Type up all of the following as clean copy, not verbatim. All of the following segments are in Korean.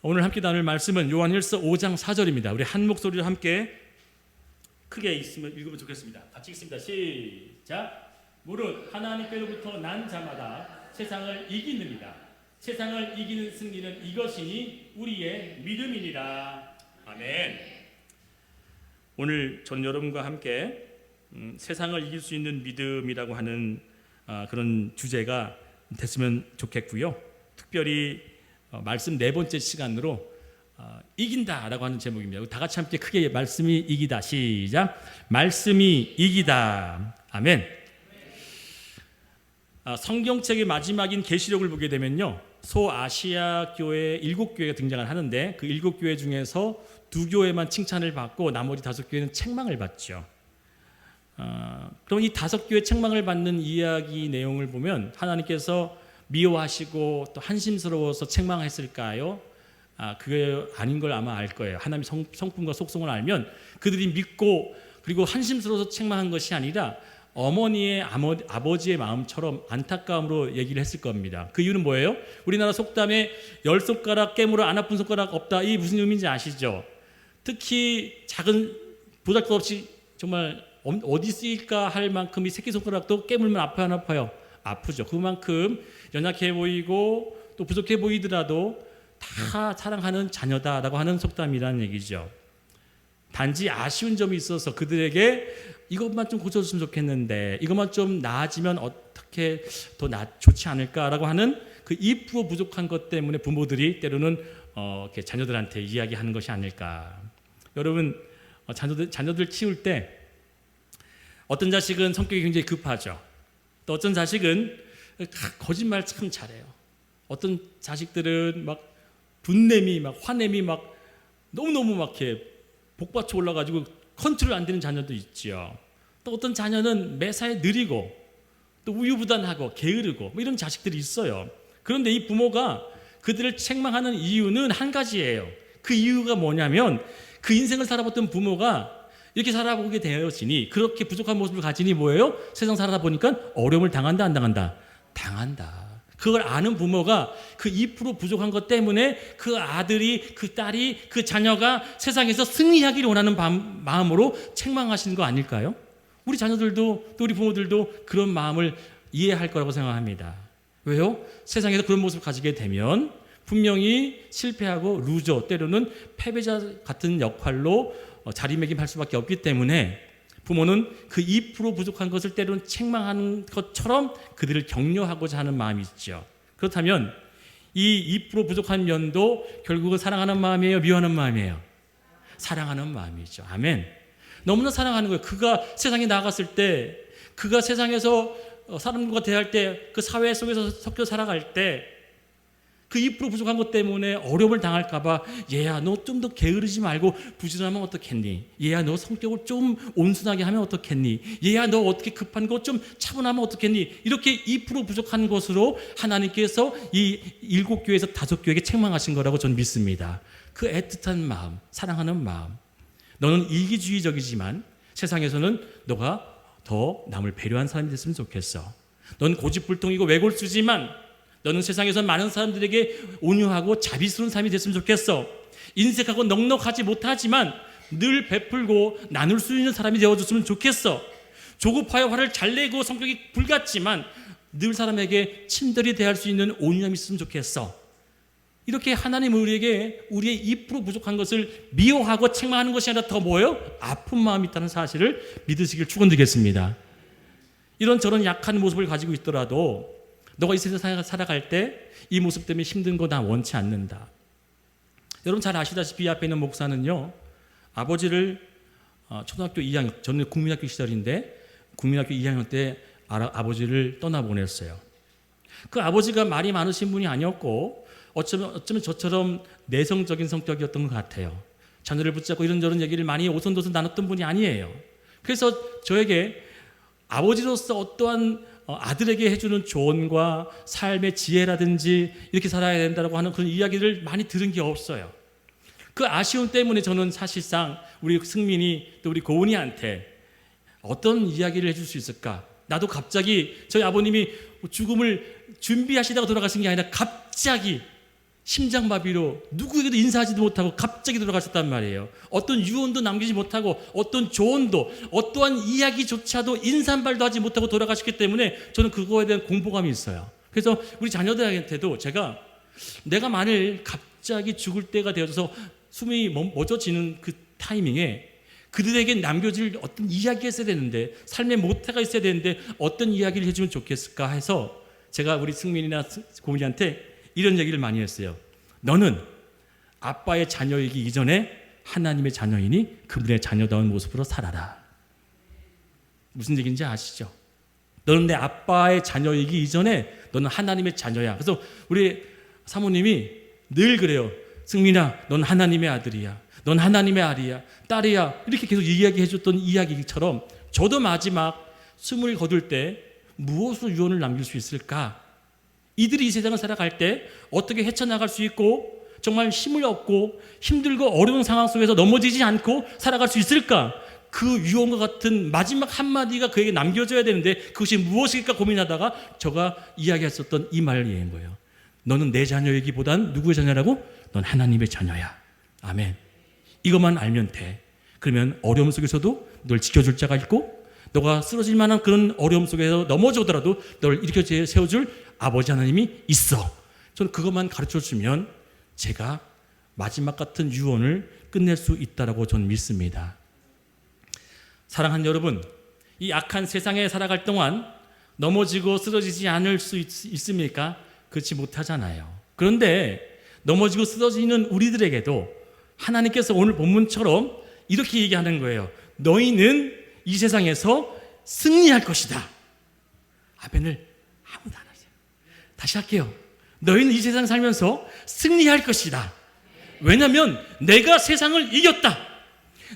오늘 함께 나눌 말씀은 요한일서 5장 4절입니다. 우리 한 목소리로 함께 크게 읽으면 좋겠습니다. 같이 읽습니다. 시작. 무릇 하나님께로부터 난 자마다 세상을 이기느니라. 세상을 이기는 승리는 이것이니 우리의 믿음이니라. 아멘. 오늘 전 여러분과 함께 세상을 이길 수 있는 믿음이라고 하는 그런 주제가 됐으면 좋겠고요. 특별히 말씀 네 번째 시간으로 이긴다라고 하는 제목입니다. 다 같이 함께 크게 말씀이 이기다. 시작. 말씀이 이기다. 아멘. 성경책의 마지막인 계시록을 보게 되면요, 소아시아 교회 7교회가 등장을 하는데 그 7교회 중에서 2교회만 칭찬을 받고 나머지 5교회는 책망을 받죠. 그럼 이 5교회 책망을 받는 이야기 내용을 보면 하나님께서 미워하시고 또 한심스러워서 책망했을까요? 그게 아닌 걸 아마 알 거예요. 하나님의 성품과 속성을 알면 그들이 믿고 그리고 한심스러워서 책망한 것이 아니라 어머니의 아버지의 마음처럼 안타까움으로 얘기를 했을 겁니다. 그 이유는 뭐예요? 우리나라 속담에 10손가락 깨물어 안 아픈 손가락 없다. 이게 무슨 의미인지 아시죠? 특히 작은 보잘것없이 정말 어디 쓰일까 할 만큼 이 새끼손가락도 깨물면 아파요, 안 아파요? 아프죠. 그만큼 연약해 보이고 또 부족해 보이더라도 다 사랑하는 자녀다라고 하는 속담이라는 얘기죠. 단지 아쉬운 점이 있어서 그들에게 이것만 좀 고쳐줬으면 좋겠는데 이것만 좀 나아지면 어떻게 더 좋지 않을까라고 하는 그 2% 부족한 것 때문에 부모들이 때로는 이렇게 자녀들한테 이야기하는 것이 아닐까. 여러분, 자녀들 키울 때 어떤 자식은 성격이 굉장히 급하죠. 또 어떤 자식은 거짓말 참 잘해요. 어떤 자식들은 막 분냄이 막 화냄이 막 너무너무 막 이렇게 복받쳐 올라가지고 컨트롤 안 되는 자녀도 있죠. 또 어떤 자녀는 매사에 느리고 또 우유부단하고 게으르고 뭐 이런 자식들이 있어요. 그런데 이 부모가 그들을 책망하는 이유는 한 가지예요. 그 이유가 뭐냐면 그 인생을 살아봤던 부모가 이렇게 살아보게 되어지니 그렇게 부족한 모습을 가지니 뭐예요? 세상 살아다 보니까 어려움을 당한다, 안 당한다? 당한다. 그걸 아는 부모가 그 2% 부족한 것 때문에 그 아들이, 그 딸이, 그 자녀가 세상에서 승리하기를 원하는 마음으로 책망하시는 거 아닐까요? 우리 자녀들도 또 우리 부모들도 그런 마음을 이해할 거라고 생각합니다. 왜요? 세상에서 그런 모습을 가지게 되면 분명히 실패하고 루저, 때로는 패배자 같은 역할로 자리매김할 수밖에 없기 때문에 부모는 그 2% 부족한 것을 때로는 책망하는 것처럼 그들을 격려하고자 하는 마음이 있죠. 그렇다면 이 2% 부족한 면도 결국은 사랑하는 마음이에요? 미워하는 마음이에요? 사랑하는 마음이죠. 아멘. 너무나 사랑하는 거예요. 그가 세상에 나갔을 때, 그가 세상에서 사람들과 대할 때, 그 사회 속에서 섞여 살아갈 때 그 2% 부족한 것 때문에 어려움을 당할까 봐 얘야 너 좀 더 게으르지 말고 부지런하면 어떻겠니? 얘야 너 성격을 좀 온순하게 하면 어떻겠니? 얘야 너 어떻게 급한 거 좀 차분하면 어떻겠니? 이렇게 2% 부족한 것으로 하나님께서 이 7교회에서 5교회에게 책망하신 거라고 저는 믿습니다. 그 애틋한 마음, 사랑하는 마음. 너는 이기주의적이지만 세상에서는 너가 더 남을 배려한 사람이 됐으면 좋겠어. 넌 고집불통이고 외골수지만 너는 세상에서 많은 사람들에게 온유하고 자비스러운 삶이 됐으면 좋겠어. 인색하고 넉넉하지 못하지만 늘 베풀고 나눌 수 있는 사람이 되어줬으면 좋겠어. 조급하여 화를 잘 내고 성격이 불같지만 늘 사람에게 친절히 대할 수 있는 온유함이 있으면 좋겠어. 이렇게 하나님 우리에게 우리의 2% 부족한 것을 미워하고 책망하는 것이 아니라 더 뭐예요? 아픈 마음이 있다는 사실을 믿으시길 축원드리겠습니다. 이런 저런 약한 모습을 가지고 있더라도 너가 이 세상에 살아갈 때 이 모습 때문에 힘든 거 나 원치 않는다. 여러분 잘 아시다시피 앞에 있는 목사는요, 아버지를 초등학교 2학년, 저는 국민학교 시절인데 국민학교 2학년 때 아버지를 떠나보냈어요. 그 아버지가 말이 많으신 분이 아니었고 어쩌면 저처럼 내성적인 성격이었던 것 같아요. 자녀를 붙잡고 이런저런 얘기를 많이 오손도손 나눴던 분이 아니에요. 그래서 저에게 아버지로서 어떠한 아들에게 해주는 조언과 삶의 지혜라든지 이렇게 살아야 된다고 하는 그런 이야기를 많이 들은 게 없어요. 그 아쉬움 때문에 저는 사실상 우리 승민이 또 우리 고은이한테 어떤 이야기를 해줄 수 있을까? 나도 갑자기 저희 아버님이 죽음을 준비하시다가 돌아가신 게 아니라 갑자기 심장마비로 누구에게도 인사하지도 못하고 갑자기 돌아가셨단 말이에요. 어떤 유언도 남기지 못하고 어떤 조언도 어떠한 이야기조차도 인사 한 발도 하지 못하고 돌아가셨기 때문에 저는 그거에 대한 공포감이 있어요. 그래서 우리 자녀들한테도 제가 내가 만일 갑자기 죽을 때가 되어져서 숨이 멎어지는 그 타이밍에 그들에게 남겨질 어떤 이야기가 있어야 되는데, 삶의 모태가 있어야 되는데 어떤 이야기를 해주면 좋겠을까 해서 제가 우리 승민이나 고민이한테 이런 얘기를 많이 했어요. 너는 아빠의 자녀이기 이전에 하나님의 자녀이니 그분의 자녀다운 모습으로 살아라. 무슨 얘기인지 아시죠? 너는 내 아빠의 자녀이기 이전에 너는 하나님의 자녀야. 그래서 우리 사모님이 늘 그래요. 승민아, 넌 하나님의 아들이야. 넌 하나님의 아리야, 딸이야. 이렇게 계속 이야기해 줬던 이야기처럼 저도 마지막 숨을 거둘 때 무엇으로 유언을 남길 수 있을까? 이들이 이 세상을 살아갈 때 어떻게 헤쳐나갈 수 있고 정말 힘을 얻고 힘들고 어려운 상황 속에서 넘어지지 않고 살아갈 수 있을까? 그 유언과 같은 마지막 한마디가 그에게 남겨져야 되는데 그것이 무엇일까 고민하다가 제가 이야기했었던 이 말을 얘기한 거예요. 너는 내 자녀이기보단 누구의 자녀라고? 넌 하나님의 자녀야. 아멘. 이것만 알면 돼. 그러면 어려움 속에서도 널 지켜줄 자가 있고 너가 쓰러질 만한 그런 어려움 속에서 넘어져더라도 널 일으켜 세워줄 아버지 하나님이 있어. 저는 그것만 가르쳐주면 제가 마지막 같은 유언을 끝낼 수 있다고 저는 믿습니다. 사랑하는 여러분, 이 악한 세상에 살아갈 동안 넘어지고 쓰러지지 않을 수 있습니까? 그렇지 못하잖아요. 그런데 넘어지고 쓰러지는 우리들에게도 하나님께서 오늘 본문처럼 이렇게 얘기하는 거예요. 너희는 이 세상에서 승리할 것이다. 아멘을 아무도 안 하세요. 다시 할게요. 너희는 이 세상 살면서 승리할 것이다. 왜냐하면 내가 세상을 이겼다.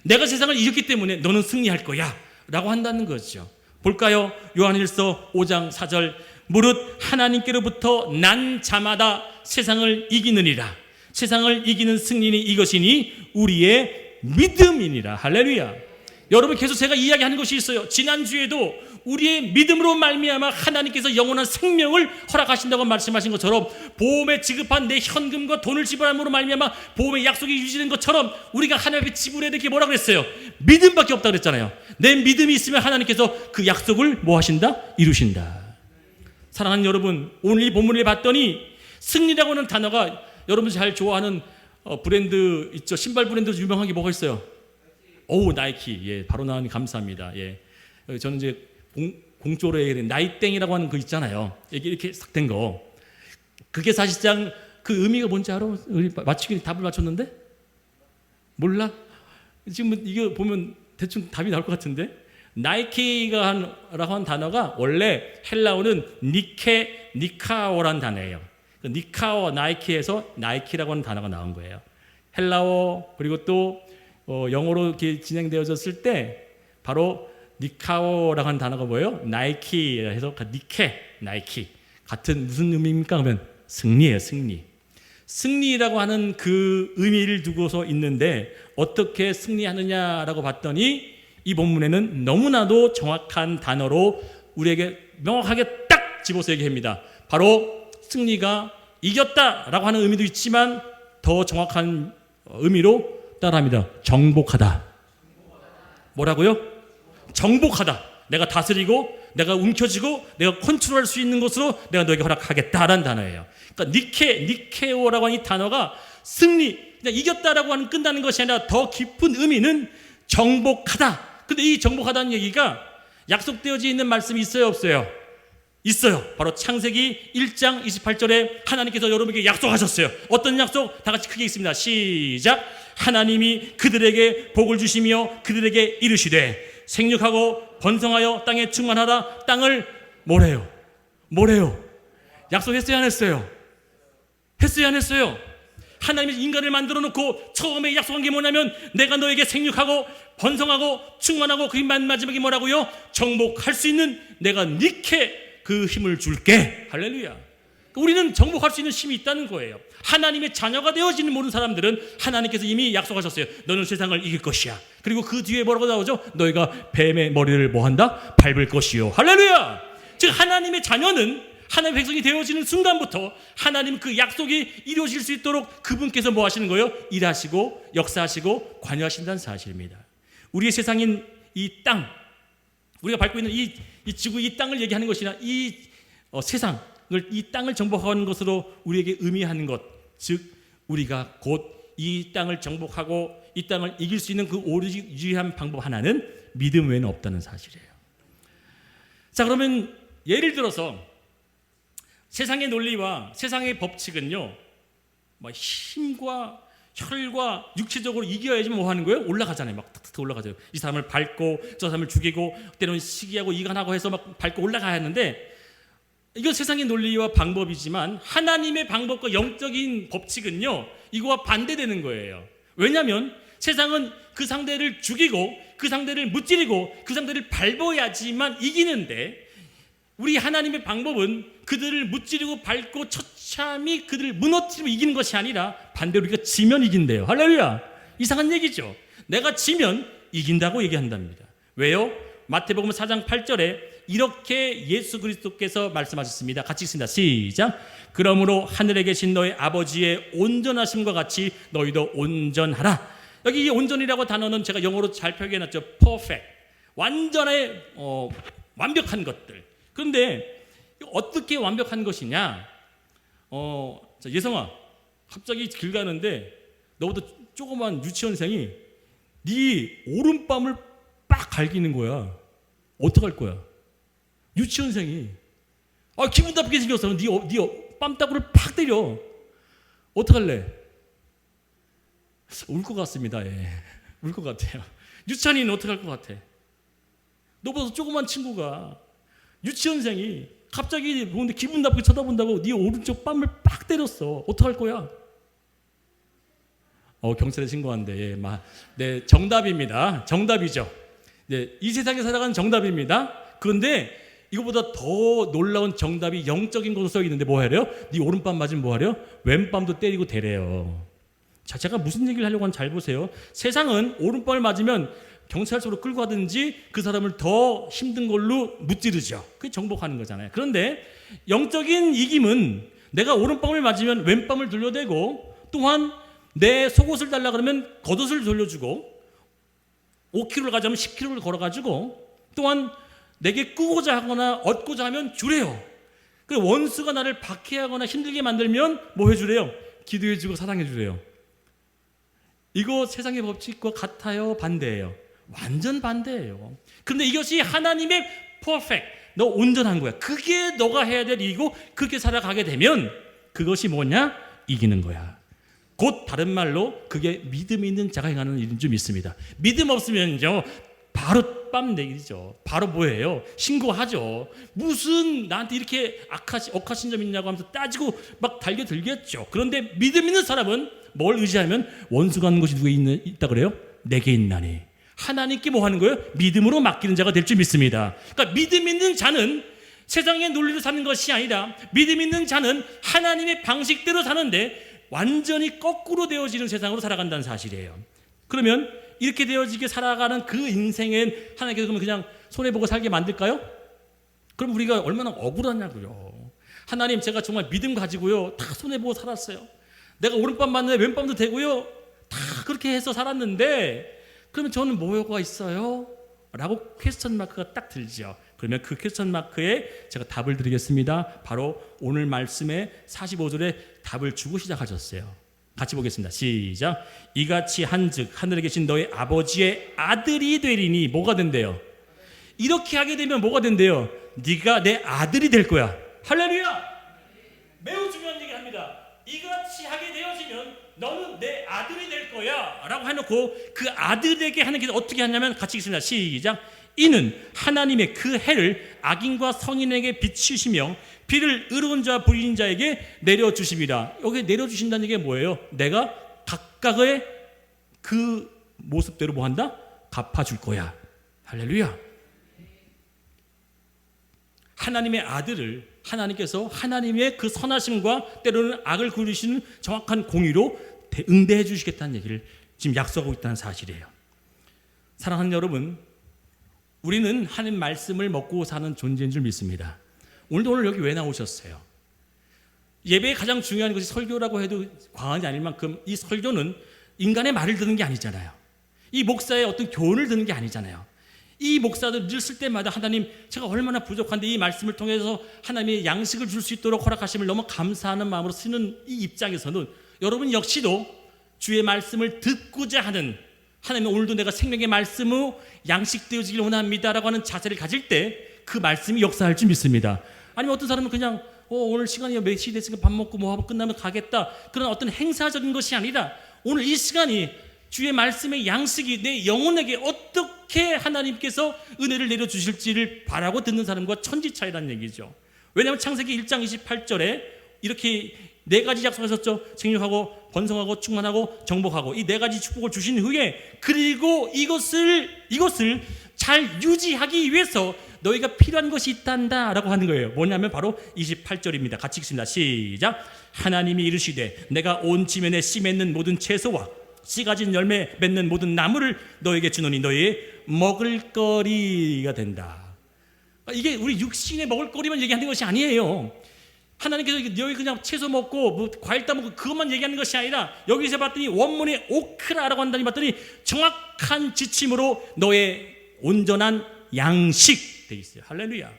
내가 세상을 이겼기 때문에 너는 승리할 거야 라고 한다는 거죠. 볼까요? 요한일서 5장 4절. 무릇 하나님께로부터 난 자마다 세상을 이기느니라. 세상을 이기는 승리는 이것이니 우리의 믿음이니라. 할렐루야. 여러분, 계속 제가 이야기하는 것이 있어요. 지난주에도 우리의 믿음으로 말미암아 하나님께서 영원한 생명을 허락하신다고 말씀하신 것처럼 보험에 지급한 내 현금과 돈을 지불함으로 말미암아 보험의 약속이 유지된 것처럼 우리가 하나님 앞에 지불해야 될 게 뭐라고 그랬어요? 믿음밖에 없다고 그랬잖아요. 내 믿음이 있으면 하나님께서 그 약속을 뭐 하신다? 이루신다. 사랑하는 여러분, 오늘 이 본문을 봤더니 승리라고 하는 단어가 여러분 잘 좋아하는 브랜드 있죠? 신발 브랜드 유명한 게 뭐가 있어요? 오, 나이키. 예, 바로 나오니 감사합니다. 예, 저는 이제 공조로 나이땡이라고 하는 거 있잖아요. 이렇게 싹 된 거. 그게 사실상 그 의미가 뭔지 알아? 우리 맞추기 답을 맞췄는데? 몰라? 지금 이거 보면 대충 답이 나올 것 같은데? 나이키라고 한 단어가 원래 헬라어는 니카오라는 단어예요. 니카오, 나이키에서 나이키라고 하는 단어가 나온 거예요. 헬라어 그리고 또 영어로 이렇게 진행되어졌을 때 바로 니카오라고 하는 단어가 뭐예요? 나이키라 해서 나이키 같은 무슨 의미입니까? 그러면 승리예요. 승리라고 하는 그 의미를 두고서 있는데 어떻게 승리하느냐라고 봤더니 이 본문에는 너무나도 정확한 단어로 우리에게 명확하게 딱 집어서 얘기합니다. 바로 승리가 이겼다라고 하는 의미도 있지만 더 정확한 의미로 따라합니다. 정복하다. 뭐라고요? 정복하다. 내가 다스리고 내가 움켜쥐고 내가 컨트롤할 수 있는 것으로 내가 너에게 허락하겠다라는 단어예요. 그러니까 니케오라고 하는 이 단어가 승리, 그냥 이겼다라고 하는 끝나는 것이 아니라 더 깊은 의미는 정복하다. 근데 이 정복하다는 얘기가 약속되어져 있는 말씀이 있어요, 없어요? 있어요. 바로 창세기 1장 28절에 하나님께서 여러분에게 약속하셨어요. 어떤 약속? 다 같이 크게 읽습니다. 시작. 하나님이 그들에게 복을 주시며 그들에게 이르시되 생육하고 번성하여 땅에 충만하라. 땅을 뭐래요? 약속했어요, 안 했어요? 했어요, 안 했어요? 하나님이 인간을 만들어 놓고 처음에 약속한 게 뭐냐면 내가 너에게 생육하고 번성하고 충만하고 그 마지막에 뭐라고요? 정복할 수 있는 내가 니케 그 힘을 줄게. 할렐루야. 우리는 정복할 수 있는 힘이 있다는 거예요. 하나님의 자녀가 되어지는 모든 사람들은 하나님께서 이미 약속하셨어요. 너는 세상을 이길 것이야. 그리고 그 뒤에 뭐라고 나오죠? 너희가 뱀의 머리를 뭐한다? 밟을 것이요. 할렐루야. 즉 하나님의 자녀는 하나님의 백성이 되어지는 순간부터 하나님 그 약속이 이루어질 수 있도록 그분께서 뭐 하시는 거예요? 일하시고 역사하시고 관여하신다는 사실입니다. 우리의 세상인 이 땅, 우리가 밟고 있는 이 지구, 이 땅을 얘기하는 것이나 이 세상을, 이 땅을 정복하는 것으로 우리에게 의미하는 것, 즉 우리가 곧 이 땅을 정복하고 이 땅을 이길 수 있는 그 오로지 유일한 방법 하나는 믿음 외에는 없다는 사실이에요. 자, 그러면 예를 들어서 세상의 논리와 세상의 법칙은요, 뭐 힘과 혈과 육체적으로 이겨야지 뭐 하는 거예요? 올라가잖아요. 막 탁탁 올라가죠. 이 사람을 밟고 저 사람을 죽이고 때로는 시기하고 이간하고 해서 막 밟고 올라가야 하는데, 이건 세상의 논리와 방법이지만 하나님의 방법과 영적인 법칙은요, 이거와 반대되는 거예요. 왜냐하면 세상은 그 상대를 죽이고 그 상대를 무찌르고 그 상대를 밟아야지만 이기는데, 우리 하나님의 방법은 그들을 무찌르고 밟고 처참히 그들을 무너뜨리고 이기는 것이 아니라 반대로 우리가 지면 이긴대요. 할렐루야. 이상한 얘기죠. 내가 지면 이긴다고 얘기한답니다. 왜요? 마태복음 4장 8절에 이렇게 예수 그리스도께서 말씀하셨습니다. 같이 읽습니다. 시작. 그러므로 하늘에 계신 너희 아버지의 온전하심과 같이 너희도 온전하라. 여기 이 온전이라고 단어는 제가 영어로 잘 표현해놨죠. perfect. 완전의 완벽한 것들. 그런데 어떻게 완벽한 것이냐? 자, 예성아, 갑자기 길 가는데 너보다 조그만 유치원생이 네 오른뺨을 빡 갈기는 거야. 어떡할 거야? 유치원생이 기분 나쁘게 생겼어. 네 뺨따구를 팍 때려. 어떡할래? 울 것 같습니다. 예. 울 것 같아요. 유치원이는 어떡할 것 같아? 너보다 조그만 친구가, 유치원생이 갑자기 보는데 기분 나쁘게 쳐다본다고 네 오른쪽 뺨을 빡 때렸어. 어떡할 거야? 경찰에 신고한대. 예, 네, 정답입니다. 정답이죠. 네, 이 세상에 살아가는 정답입니다. 그런데 이거보다 더 놀라운 정답이 영적인 것으로 써 있는데 뭐 하래요? 네 오른뺨 맞으면 뭐 하래요? 왼뺨도 때리고 대래요. 자, 제가 무슨 얘기를 하려고 하는지 잘 보세요. 세상은 오른뺨을 맞으면 경찰서로 끌고 가든지 그 사람을 더 힘든 걸로 무찌르죠. 그게 정복하는 거잖아요. 그런데 영적인 이김은 내가 오른뺨을 맞으면 왼뺨을 돌려대고, 또한 내 속옷을 달라 그러면 겉옷을 돌려주고, 5km를 가자면 10km를 걸어가지고, 또한 내게 꾸고자 하거나 얻고자 하면 주래요. 그 원수가 나를 박해하거나 힘들게 만들면 뭐 해주래요? 기도해주고 사랑해주래요. 이거 세상의 법칙과 같아요? 반대예요? 완전 반대예요. 그런데 이것이 하나님의 퍼펙트, 너 온전한 거야. 그게 너가 해야 될 일이고, 그렇게 살아가게 되면 그것이 뭐냐? 이기는 거야. 곧 다른 말로 그게 믿음 있는 자가 행하는 일인 줄 믿습니다. 믿음 없으면요, 바로 뺨 내기죠. 바로 뭐예요? 신고하죠. 무슨 나한테 이렇게 억하신 점 있냐고 하면서 따지고 막 달겨들겠죠. 그런데 믿음 있는 사람은 뭘 의지하면 원수가 하는 것이 누구에 있다 그래요? 내게 있나니. 하나님께 뭐 하는 거예요? 믿음으로 맡기는 자가 될 줄 믿습니다. 그러니까 믿음 있는 자는 세상의 논리로 사는 것이 아니라, 믿음 있는 자는 하나님의 방식대로 사는데 완전히 거꾸로 되어지는 세상으로 살아간다는 사실이에요. 그러면 이렇게 되어지게 살아가는 그 인생엔 하나님께서 그냥 손해보고 살게 만들까요? 그럼 우리가 얼마나 억울하냐고요. 하나님, 제가 정말 믿음 가지고요 다 손해보고 살았어요. 내가 오른밤 맞는데 왼밤도 되고요 다 그렇게 해서 살았는데, 그러면 저는 뭐가 있어요? 라고 퀘스천 마크가 딱 들죠. 그러면 그 퀘스천 마크에 제가 답을 드리겠습니다. 바로 오늘 말씀의 45절에 답을 주고 시작하셨어요. 같이 보겠습니다. 시작. 이같이 한즉 하늘에 계신 너희 아버지의 아들이 되리니. 뭐가 된대요? 이렇게 하게 되면 뭐가 된대요? 네가 내 아들이 될 거야. 할렐루야. 매우 중요한 얘기를 합니다. 이같이 하게 되어지면 너는 내 아들이 될 거야 라고 해놓고, 그 아들에게 하는 게 어떻게 하냐면 같이 읽습니다. 시작. 이는 하나님의 그 해를 악인과 성인에게 비추시며 비를 의로운 자와 불의인 자에게 내려주십니다. 여기 내려주신다는 게 뭐예요? 내가 각각의 그 모습대로 뭐 한다? 갚아줄 거야. 할렐루야. 하나님의 아들을 하나님께서 하나님의 그 선하심과 때로는 악을 구르시는 정확한 공의로 응대해 주시겠다는 얘기를 지금 약속하고 있다는 사실이에요. 사랑하는 여러분, 우리는 하나님 말씀을 먹고 사는 존재인 줄 믿습니다. 오늘 여기 왜 나오셨어요? 예배의 가장 중요한 것이 설교라고 해도 과언이 아닐 만큼 이 설교는 인간의 말을 듣는 게 아니잖아요. 이 목사의 어떤 교훈을 듣는 게 아니잖아요. 이 목사들 늘 쓸 때마다 하나님, 제가 얼마나 부족한데 이 말씀을 통해서 하나님의 양식을 줄 수 있도록 허락하심을 너무 감사하는 마음으로 쓰는 이 입장에서는 여러분 역시도 주의 말씀을 듣고자 하는, 하나님 오늘도 내가 생명의 말씀으로 양식되어지길 원합니다라고 하는 자세를 가질 때 그 말씀이 역사할 줄 믿습니다. 아니면 어떤 사람은 그냥 오늘 시간이 몇 시 됐으니까 밥 먹고 뭐 하고 끝나면 가겠다, 그런 어떤 행사적인 것이 아니라 오늘 이 시간이 주의 말씀의 양식이 내 영혼에게 어떻게 하나님께서 은혜를 내려주실지를 바라고 듣는 사람과 천지 차이라는 얘기죠. 왜냐하면 창세기 1장 28절에 이렇게 네 가지 약속하셨죠. 생육하고 번성하고 충만하고 정복하고, 이 네 가지 축복을 주신 후에 그리고 이것을 잘 유지하기 위해서 너희가 필요한 것이 있단다 라고 하는 거예요. 뭐냐면 바로 28절입니다. 같이 읽습니다. 시작. 하나님이 이르시되 내가 온 지면에 씨 맺는 모든 채소와 씨 가진 열매 맺는 모든 나무를 너에게 주노니 너희의 먹을거리가 된다. 이게 우리 육신의 먹을거리만 얘기하는 것이 아니에요. 하나님께서 너희 그냥 채소 먹고 뭐 과일 따먹고 그것만 얘기하는 것이 아니라, 여기서 봤더니 원문에 오크라라고 한다니 봤더니 정확한 지침으로 너의 온전한 양식 돼 있어요. 할렐루야.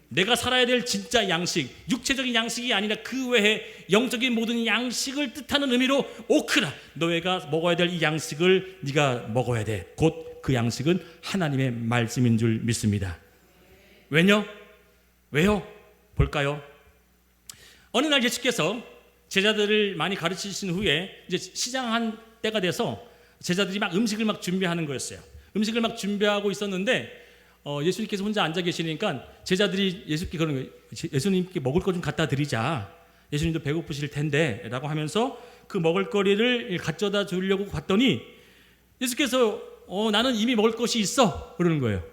내가 살아야 될 진짜 양식, 육체적인 양식이 아니라 그 외에 영적인 모든 양식을 뜻하는 의미로 오크라, 너희가 먹어야 될 이 양식을 네가 먹어야 돼. 곧 그 양식은 하나님의 말씀인 줄 믿습니다. 왜요? 볼까요? 어느 날 예수께서 제자들을 많이 가르치신 후에 이제 시장한 때가 돼서 제자들이 막 음식을 막 준비하는 거였어요. 음식을 막 준비하고 있었는데 예수님께서 혼자 앉아 계시니까 제자들이 예수님께 그러는 거예요. 예수님께 먹을 거 좀 갖다 드리자. 예수님도 배고프실 텐데 라고 하면서 그 먹을거리를 가져다 주려고 갔더니 예수께서 나는 이미 먹을 것이 있어 그러는 거예요.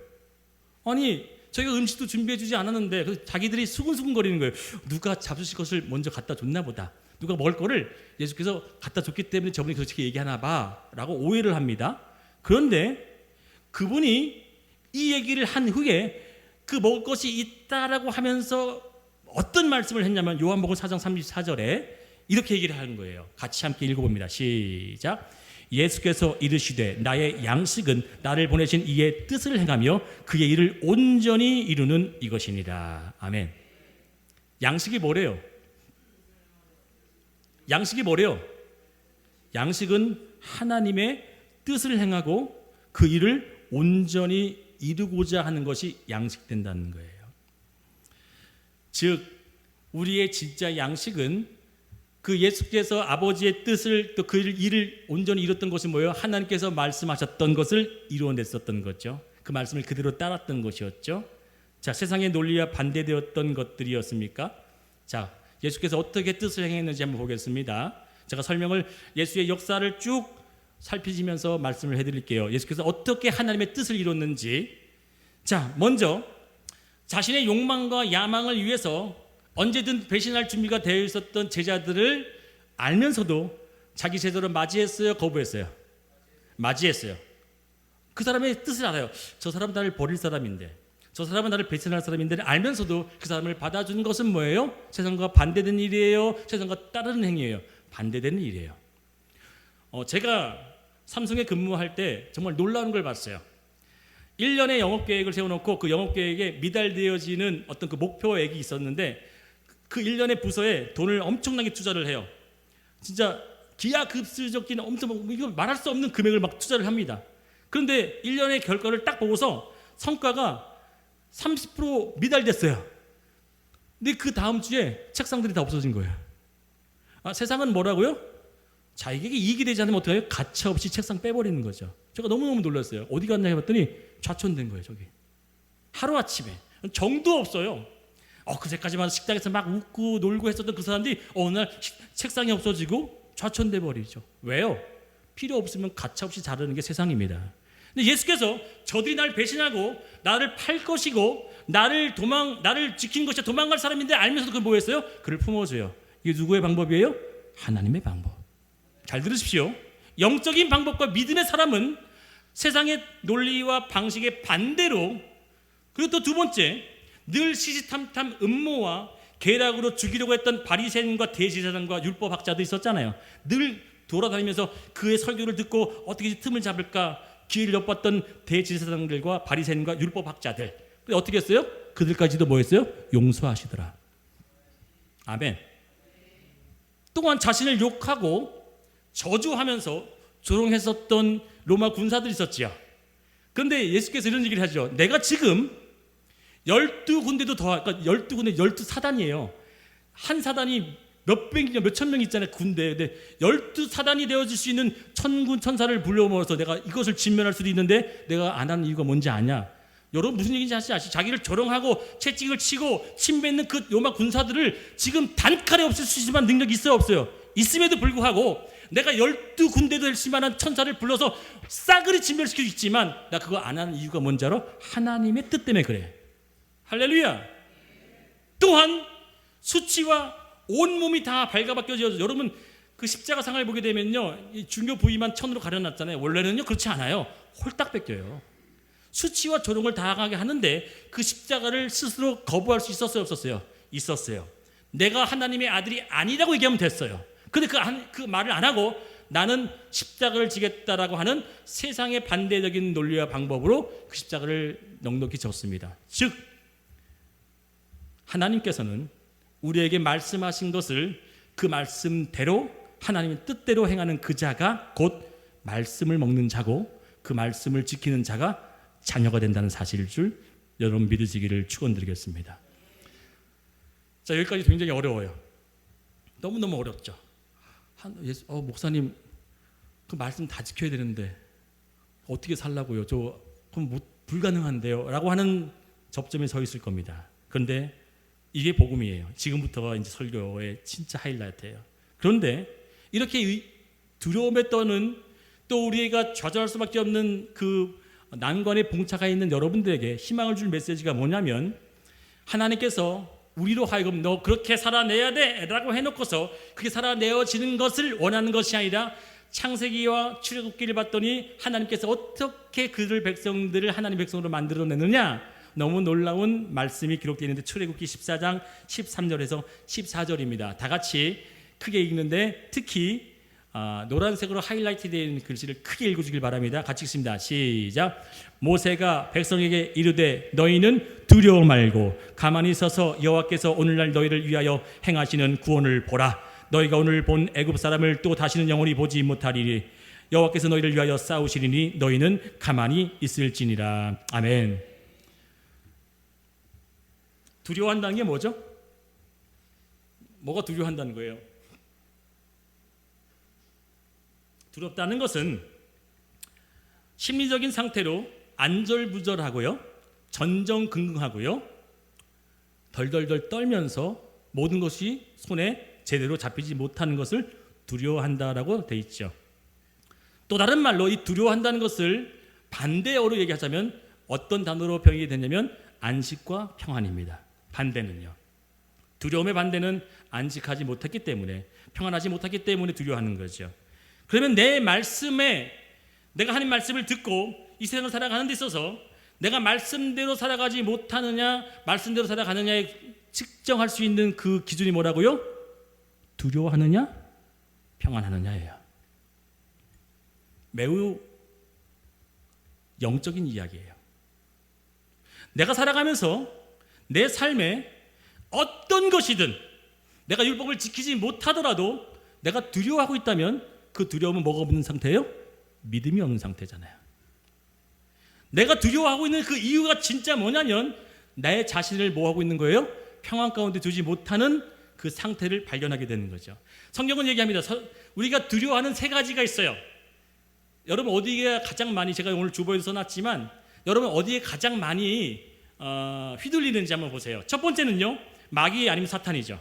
아니, 저희가 음식도 준비해 주지 않았는데, 그래서 자기들이 수근수근 거리는 거예요. 누가 잡수실 것을 먼저 갖다 줬나 보다. 누가 먹을 거를 예수께서 갖다 줬기 때문에 저분이 그렇게 얘기하나 봐 라고 오해를 합니다. 그런데 그분이 이 얘기를 한 후에 그 먹을 것이 있다라고 하면서 어떤 말씀을 했냐면 요한복음 4장 34절에 이렇게 얘기를 하는 거예요. 같이 함께 읽어봅니다. 시작. 예수께서 이르시되 나의 양식은 나를 보내신 이의 뜻을 행하며 그의 일을 온전히 이루는 이것이니라. 아멘. 양식이 뭐래요? 양식은 하나님의 뜻을 행하고 그 일을 온전히 이루고자 하는 것이 양식된다는 거예요. 즉 우리의 진짜 양식은 그 예수께서 아버지의 뜻을, 또 그 일을 온전히 이뤘던 것이 뭐예요? 하나님께서 말씀하셨던 것을 이루어냈었던 거죠. 그 말씀을 그대로 따랐던 것이었죠. 자, 세상의 논리와 반대되었던 것들이었습니까? 자, 예수께서 어떻게 뜻을 행했는지 한번 보겠습니다. 제가 설명을, 예수의 역사를 쭉 살피시면서 말씀을 해드릴게요. 예수께서 어떻게 하나님의 뜻을 이뤘는지. 자, 먼저 자신의 욕망과 야망을 위해서 언제든 배신할 준비가 되어 있었던 제자들을 알면서도 자기 제자로 맞이했어요? 거부했어요? 맞이했어요. 그 사람의 뜻을 알아요. 저 사람은 나를 버릴 사람인데, 저 사람은 나를 배신할 사람인데 알면서도 그 사람을 받아주는 것은 뭐예요? 세상과 반대되는 일이에요? 세상과 따르는 행위예요? 반대되는 일이에요. 제가 삼성에 근무할 때 정말 놀라운 걸 봤어요. 1년의 영업계획을 세워놓고 그 영업계획에 미달되어지는 어떤 그 목표액이 있었는데 그 1년의 부서에 돈을 엄청나게 투자를 해요. 진짜 기하급수적인 엄청, 이거 말할 수 없는 금액을 막 투자를 합니다. 그런데 1년의 결과를 딱 보고서 성과가 30% 미달됐어요. 근데 그 다음 주에 책상들이 다 없어진 거예요. 세상은 뭐라고요? 자기에게 이익이 되지 않으면 어떻게 해요? 가차없이 책상 빼버리는 거죠. 제가 너무너무 놀랐어요. 어디 갔나 해봤더니 좌천된 거예요. 저기 하루아침에 정도 없어요. 그제까지만 식당에서 막 웃고 놀고 했었던 그 사람들이 어느 날 책상이 없어지고 좌천돼 버리죠. 왜요? 필요 없으면 가차없이 자르는 게 세상입니다. 근데 예수께서 저들이 날 배신하고 나를 팔 것이고 나를 지킨 것이 도망갈 사람인데 알면서도 그걸 뭐 했어요? 그를 품어줘요. 이게 누구의 방법이에요? 하나님의 방법. 잘 들으십시오. 영적인 방법과 믿음의 사람은 세상의 논리와 방식의 반대로, 그리고 또 두 번째, 늘 시시탐탐 음모와 계략으로 죽이려고 했던 바리새인과 대제사장과 율법학자도 있었잖아요. 늘 돌아다니면서 그의 설교를 듣고 어떻게 틈을 잡을까 기회를 엿봤던 대제사장들과 바리새인과 율법학자들. 근데 어떻게 했어요? 그들까지도 뭐 했어요? 용서하시더라. 아멘. 또한 자신을 욕하고 저주하면서 조롱했었던 로마 군사들이 있었지요. 그런데 예수께서 이런 얘기를 하죠. 내가 지금 12군데도 더, 그러니까 12군데 12사단이에요. 한 사단이 몇백명, 몇천 명 있잖아요. 군대. 근데 12사단이 되어줄 수 있는 천군 천사를 불러모아서 내가 이것을 진면할 수도 있는데 내가 안 하는 이유가 뭔지 아냐? 여러분 무슨 얘기인지 아시죠? 자기를 조롱하고 채찍을 치고 침뱉는 그 로마 군사들을 지금 단칼에 없앨 수 있을 만한 능력이 있어요, 없어요? 있음에도 불구하고 내가 12군데도 될 만한 천사를 불러서 싸그리 진멸시킬 수 있지만 나 그거 안 하는 이유가 뭔지 알아? 하나님의 뜻 때문에 그래. 할렐루야. 또한 수치와 온몸이 다 발가벗겨져서 여러분 그 십자가상을 보게 되면요, 이 중요 부위만 천으로 가려놨잖아요. 원래는요 그렇지 않아요. 홀딱 벗겨요. 수치와 조롱을 당하게 하는데 그 십자가를 스스로 거부할 수 있었어요, 없었어요? 있었어요. 내가 하나님의 아들이 아니라고 얘기하면 됐어요. 근데 그 말을 안 하고 나는 십자가를 지겠다라고 하는 세상의 반대적인 논리와 방법으로 그 십자가를 넉넉히 졌습니다. 즉 하나님께서는 우리에게 말씀하신 것을 그 말씀대로 하나님의 뜻대로 행하는 그 자가 곧 말씀을 먹는 자고 그 말씀을 지키는 자가 자녀가 된다는 사실일 줄 여러분 믿으시기를 축원드리겠습니다. 자, 여기까지 굉장히 어려워요. 너무너무 어렵죠. 목사님 그 말씀 다 지켜야 되는데 어떻게 살라고요? 그럼 불가능한데요? 라고 하는 접점에 서 있을 겁니다. 그런데 이게 복음이에요. 지금부터가 이제 설교의 진짜 하이라이트예요. 그런데 이렇게 두려움에 떠는 또 우리가 좌절할 수밖에 없는 그 난관에 봉착해 있는 여러분들에게 희망을 줄 메시지가 뭐냐면 하나님께서 우리로 하여금 너 그렇게 살아내야 돼 라고 해놓고서 그게 살아내어지는 것을 원하는 것이 아니라 창세기와 출애굽기를 봤더니 하나님께서 어떻게 그들 백성들을 하나님 백성으로 만들어내느냐 너무 놀라운 말씀이 기록되어 있는데 출애굽기 14장 13절에서 14절입니다. 다 같이 크게 읽는데 특히 노란색으로 하이라이트 되어 있는 글씨를 크게 읽어주길 바랍니다. 같이 읽습니다. 시작. 모세가 백성에게 이르되 너희는 두려워 말고 가만히 서서 여호와께서 오늘날 너희를 위하여 행하시는 구원을 보라. 너희가 오늘 본 애굽 사람을 또 다시는 영원히 보지 못하리니 여호와께서 너희를 위하여 싸우시리니 너희는 가만히 있을지니라. 아멘. 두려워한다는 게 뭐죠? 뭐가 두려워한다는 거예요? 두렵다는 것은 심리적인 상태로 안절부절하고요, 전전긍긍하고요, 덜덜덜 떨면서 모든 것이 손에 제대로 잡히지 못하는 것을 두려워한다라고 돼 있죠. 또 다른 말로 이 두려워한다는 것을 반대어로 얘기하자면 어떤 단어로 병이 되냐면 안식과 평안입니다. 반대는요. 두려움의 반대는 안식하지 못했기 때문에, 평안하지 못했기 때문에 두려워하는 거죠. 그러면 내 말씀에 내가 하나님 말씀을 듣고 이 세상을 살아가는 데 있어서 내가 말씀대로 살아가지 못하느냐 말씀대로 살아가느냐에 측정할 수 있는 그 기준이 뭐라고요? 두려워하느냐 평안하느냐예요. 매우 영적인 이야기예요. 내가 살아가면서 내 삶에 어떤 것이든 내가 율법을 지키지 못하더라도 내가 두려워하고 있다면 그 두려움은 뭐가 없는 상태예요? 믿음이 없는 상태잖아요. 내가 두려워하고 있는 그 이유가 진짜 뭐냐면 내 자신을 뭐하고 있는 거예요? 평안 가운데 두지 못하는 그 상태를 발견하게 되는 거죠. 성경은 얘기합니다. 우리가 두려워하는 세 가지가 있어요. 여러분 어디에 가장 많이, 제가 오늘 주보에도 써놨지만 여러분 어디에 가장 많이 휘둘리는지 한번 보세요. 첫 번째는요, 마귀 아니면 사탄이죠.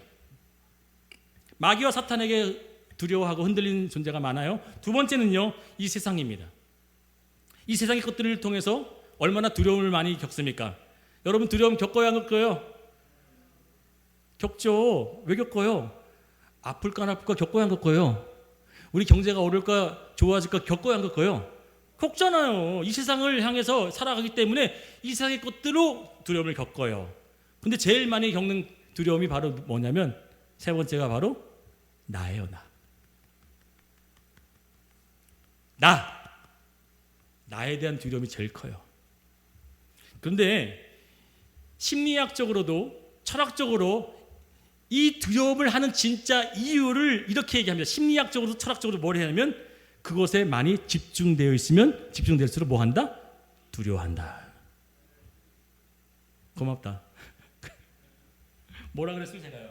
마귀와 사탄에게 두려워하고 흔들리는 존재가 많아요. 두 번째는요, 이 세상입니다. 이 세상의 것들을 통해서 얼마나 두려움을 많이 겪습니까? 여러분 두려움 겪어야 안 겪어요? 겪죠. 왜 겪어요? 아플까 안 아플까 겪어야 안 겪어요? 우리 경제가 오를까 좋아질까 겪어야 안 겪어요? 겪잖아요. 이 세상을 향해서 살아가기 때문에 이 세상의 것들로 두려움을 겪어요. 근데 제일 많이 겪는 두려움이 바로 뭐냐면 세 번째가 바로 나예요. 나에 대한 두려움이 제일 커요. 그런데 심리학적으로도 철학적으로 이 두려움을 하는 진짜 이유를 이렇게 얘기합니다. 심리학적으로 철학적으로 뭘 하냐면 그것에 많이 집중되어 있으면 집중될수록 뭐 한다? 두려워한다. 고맙다. 뭐라 그랬으면 제가요?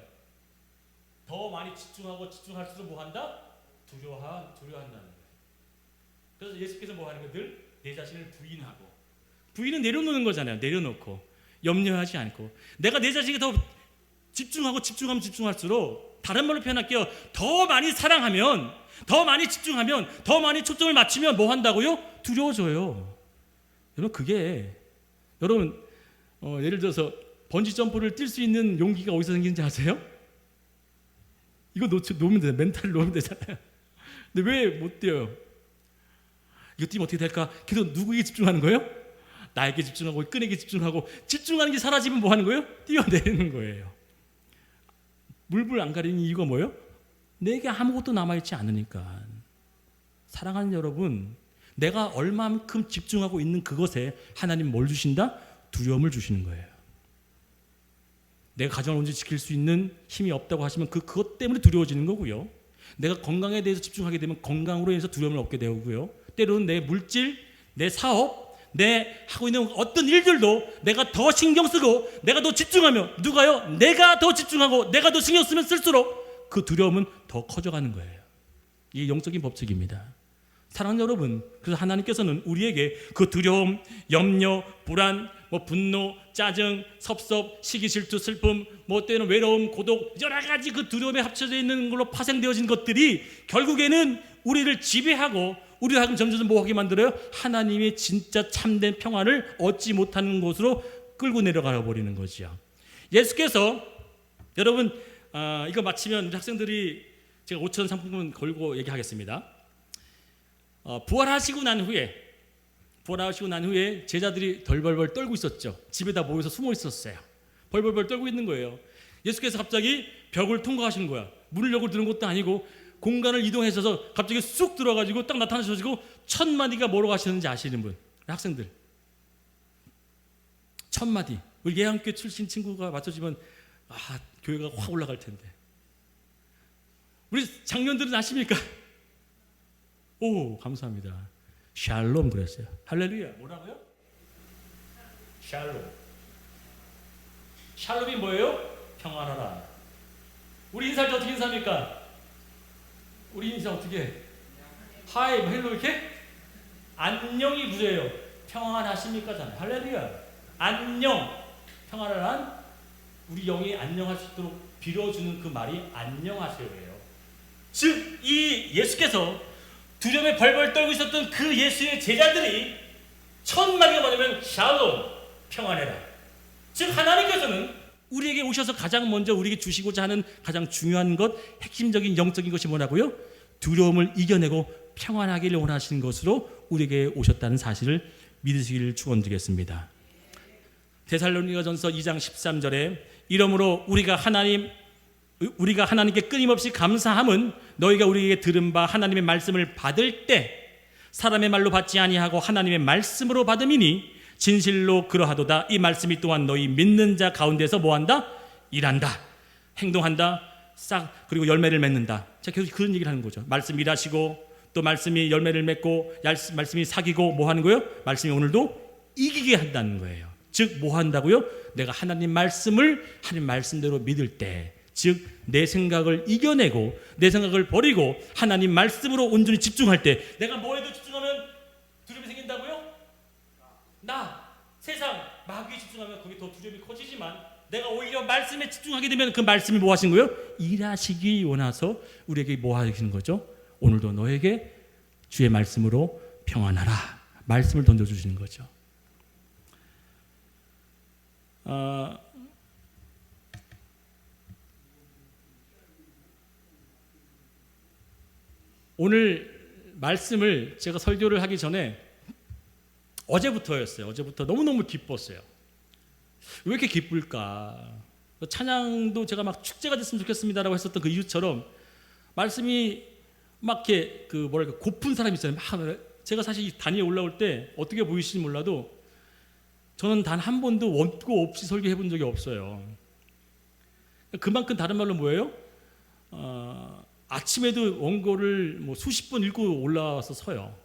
더 많이 집중할수록 뭐 한다? 두려워한다는 거예요. 그래서 예수께서 뭐 하는 거들? 내 자신을 부인은 내려놓는 거잖아요. 내려놓고 염려하지 않고 내가 내 자신에게 더 집중할수록 다른 말로 표현할게요. 더 많이 사랑하면 더 많이 집중하면 더 많이 초점을 맞추면 뭐 한다고요? 두려워져요. 여러분 예를 들어서 번지 점프를 뛸 수 있는 용기가 어디서 생기는지 아세요? 이거 놓으면 되잖아요. 멘탈을 놓으면 되잖아요. 근데 왜 못 뛰어요? 이거 뛰면 어떻게 될까? 계속 누구에게 집중하는 거예요? 나에게 집중하고 끈에게 집중하고 집중하는 게 사라지면 뭐 하는 거예요? 뛰어내리는 거예요. 물불 안 가리는 이유가 뭐예요? 내게 아무것도 남아있지 않으니까. 사랑하는 여러분, 내가 얼마만큼 집중하고 있는 그것에 하나님 뭘 주신다? 두려움을 주시는 거예요. 내가 가정을 온전히 지킬 수 있는 힘이 없다고 하시면 그것 때문에 두려워지는 거고요. 내가 건강에 대해서 집중하게 되면 건강으로 인해서 두려움을 얻게 되고요. 때로는 내 물질, 내 사업, 내 하고 있는 어떤 일들도 내가 더 신경 쓰고 내가 더 집중하면 누가요? 내가 더 집중하고 내가 더 신경 쓰면 쓸수록 그 두려움은 더 커져가는 거예요. 이게 영적인 법칙입니다. 사랑하는 여러분, 그래서 하나님께서는 우리에게 그 두려움, 염려, 불안, 분노, 짜증, 섭섭, 시기, 질투, 슬픔, 때로는 외로움, 고독, 여러 가지 그 두려움에 합쳐져 있는 걸로 파생되어진 것들이 결국에는 우리를 지배하고 우리를 하여금 점점 뭐하게 만들어요? 하나님의 진짜 참된 평안을 얻지 못하는 곳으로 끌고 내려가 버리는 거죠. 예수께서 여러분 이거 마치면 우리 학생들이 제가 5,000원 상품권 걸고 얘기하겠습니다. 부활하시고 난 후에 제자들이 덜벌벌 떨고 있었죠. 집에다 모여서 숨어 있었어요. 벌벌벌 떨고 있는 거예요. 예수께서 갑자기 벽을 통과하시는 거야. 문을 열고 들은 것도 아니고 공간을 이동해서 갑자기 쑥 들어가지고 딱 나타나셔가지고 1,000마디가 뭐라고 하시는지 아시는 분? 학생들 1,000마디. 우리 예한교회 출신 친구가 맞춰주면 교회가 확 올라갈 텐데. 우리 장년들은 아십니까? 오, 감사합니다. 샬롬 그랬어요. 할렐루야. 뭐라고요? 샬롬. 샬롬이 뭐예요? 평안하라. 우리 인사할 때 어떻게 인사합니까? 우리 인사 어떻게 해? 하이, 헬로 이렇게? 안녕이 무엇이에요? 평안하십니까? 할렐루야. 안녕. 평안한 우리 영이 안녕할 수 있도록 빌어주는 그 말이 안녕하세요예요. 즉, 이 예수께서 두려움에 벌벌 떨고 있었던 그 예수의 제자들이 1,000마디가 뭐냐면 샬롬, 평안해라. 즉 하나님께서는 우리에게 오셔서 가장 먼저 우리에게 주시고자 하는 가장 중요한 것, 핵심적인 영적인 것이 뭐라고요? 두려움을 이겨내고 평안하기를 원하시는 것으로 우리에게 오셨다는 사실을 믿으시기를 축원드리겠습니다. 데살로니가전서 2장 13절에 이러므로 우리가 하나님께 끊임없이 감사함은 너희가 우리에게 들은 바 하나님의 말씀을 받을 때 사람의 말로 받지 아니하고 하나님의 말씀으로 받음이니 진실로 그러하도다. 이 말씀이 또한 너희 믿는 자 가운데서 뭐한다? 일한다, 행동한다, 그리고 열매를 맺는다. 자, 계속 그런 얘기를 하는 거죠. 말씀 일하시고 또 말씀이 열매를 맺고 말씀이 사귀고 뭐 하는 거예요? 말씀이 오늘도 이기게 한다는 거예요. 즉 뭐 한다고요? 내가 하나님 말씀을 하나님 말씀대로 믿을 때, 즉 내 생각을 이겨내고 내 생각을 버리고 하나님 말씀으로 온전히 집중할 때, 내가 뭐에도 집중하면 두려움이 생긴다고요? 세상, 마귀에 집중하면 거기 더 두려움이 커지지만 내가 오히려 말씀에 집중하게 되면 그 말씀이 뭐 하신 거예요? 일하시기 원해서 우리에게 뭐 하시는 거죠? 오늘도 너에게 주의 말씀으로 평안하라. 말씀을 던져주시는 거죠. 오늘 말씀을 제가 설교를 하기 전에 어제부터 너무너무 기뻤어요. 왜 이렇게 기쁠까? 찬양도 제가 막 축제가 됐으면 좋겠습니다라고 했었던 그 이유처럼 말씀이 막 이렇게 그 뭐랄까 고픈 사람이 있잖아요. 막 제가 사실 이 단위에 올라올 때 어떻게 보이실지 몰라도 저는 단 한 번도 원고 없이 설교해 본 적이 없어요. 그만큼 다른 말로 뭐예요? 아침에도 원고를 뭐 수십 번 읽고 올라와서 서요.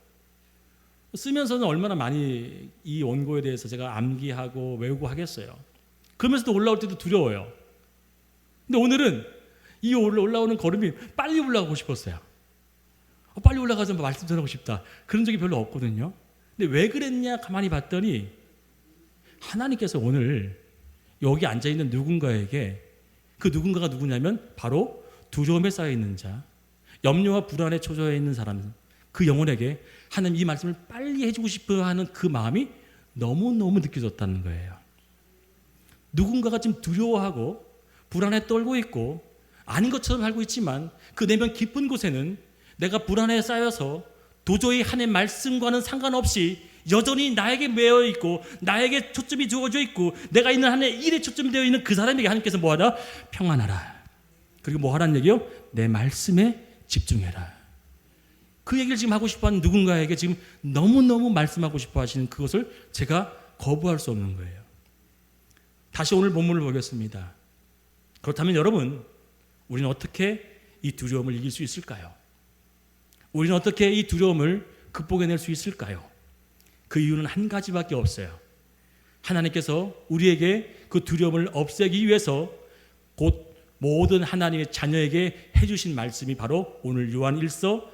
쓰면서는 얼마나 많이 이 원고에 대해서 제가 암기하고 외우고 하겠어요. 그러면서도 올라올 때도 두려워요. 근데 오늘은 이 올라오는 걸음이 빨리 올라가고 싶었어요. 빨리 올라가서 말씀 전하고 싶다. 그런 적이 별로 없거든요. 근데 왜 그랬냐 가만히 봤더니 하나님께서 오늘 여기 앉아있는 누군가에게, 그 누군가가 누구냐면 바로 두려움에 쌓여있는 자, 염려와 불안에 초조해 있는 사람, 그 영혼에게 하나님 이 말씀을 빨리 해주고 싶어 하는 그 마음이 너무너무 느껴졌다는 거예요. 누군가가 지금 두려워하고 불안에 떨고 있고 아닌 것처럼 살고 있지만 그 내면 깊은 곳에는 내가 불안에 쌓여서 도저히 하나님의 말씀과는 상관없이 여전히 나에게 매여 있고 나에게 초점이 주어져 있고 내가 있는 하나님의 일에 초점이 되어 있는 그 사람에게 하나님께서 뭐하라? 평안하라. 그리고 뭐 하라는 얘기요? 내 말씀에 집중해라. 그 얘기를 지금 하고 싶어하는 누군가에게 지금 너무너무 말씀하고 싶어 하시는 그것을 제가 거부할 수 없는 거예요. 다시 오늘 본문을 보겠습니다. 그렇다면 여러분, 우리는 어떻게 이 두려움을 이길 수 있을까요? 우리는 어떻게 이 두려움을 극복해낼 수 있을까요? 그 이유는 한 가지밖에 없어요. 하나님께서 우리에게 그 두려움을 없애기 위해서 곧 모든 하나님의 자녀에게 해주신 말씀이 바로 오늘 요한 1서